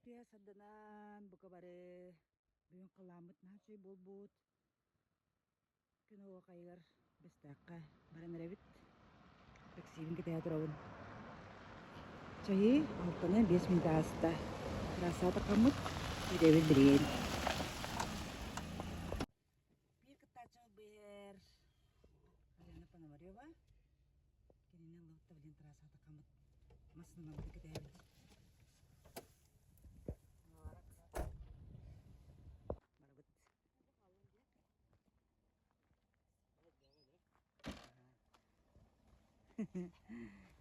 Ütüye saddanan bu kabarı. Bugün kılamıt naçoy bolbut. Gün oğa kaygar. Bestakka. Baran erebit. Taksibin kitaya turabın. Çayı altına 5 minit hasta. Rasa takamut. Videoyu birin. Bir kıtaçı bir. Kalian apa nama dia, Pak? Kini nang laut tabelin terasa takamut. Mas nang kita ya.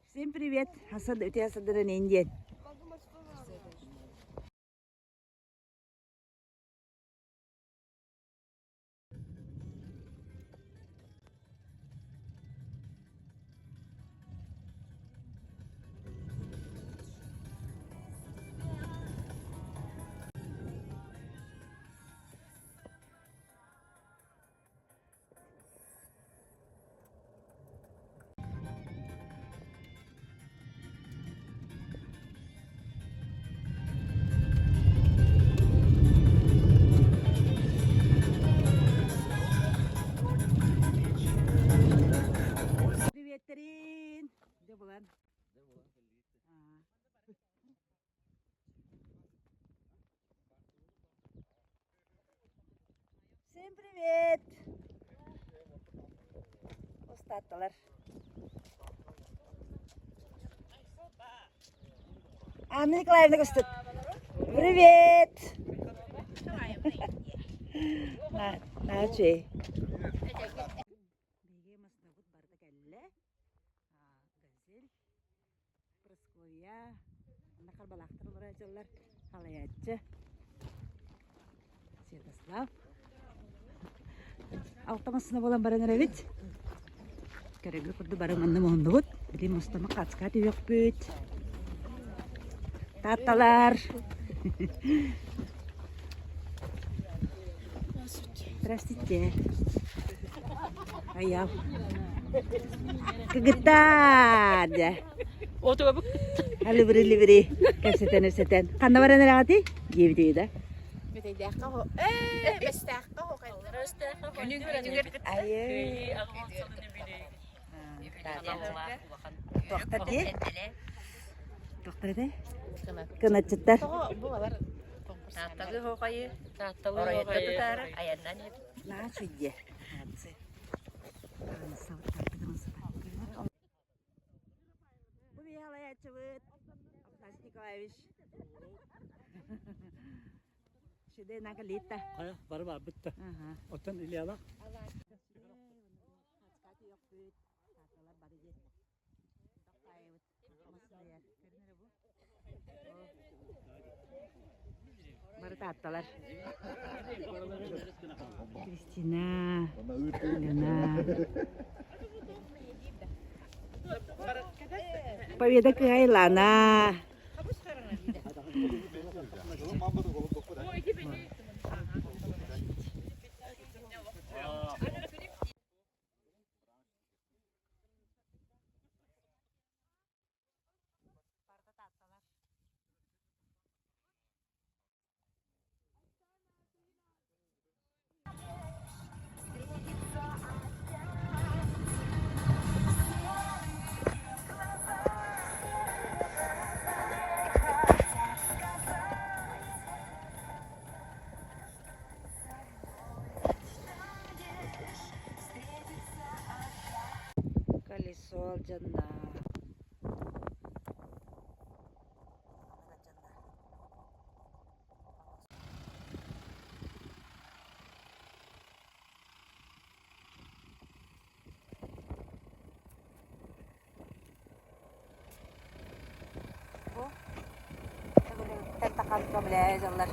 Всем привет! У тебя садовый индиан. Привет, Тарин! Где была? Всем привет! Устаттылар. Анна Николаевна Костык. Привет! Начи. Беге маснагут барда кәлле. Газель. Просковья. Накар балақтыр олар ажалар. Халаятчы. Святослав. Алтамасына болан баран әрәбет. Кәрәгі күрді баран манны мұғынды бұд. Білем ұстама қатысқа түйек бүт. Татталар. Здравствуйте. Аяв. Кыгыттар. Отуға бұк. Алыбыры-лыбыры. Кәпсетен. Қанна баран әрәғаты? Ебдей да. Бетейдәққа хо. Бестәққа хо. Айы. Тоқтар де? Тоқтар де? Кынатчыттар. Таттағы хоқайы. Таттағы хоқайы. Аяннан еді. Наға сөйде. Bu bir halaya çıvıt. Abdas Nikolaevich. Şurada naga lita. Aya, var bitti. Aha. Otan ilyala. Baru tattalar. Kristina. Lena. Победа Кайлана. Колесо алжанна. Bu tentakan kabile canlar.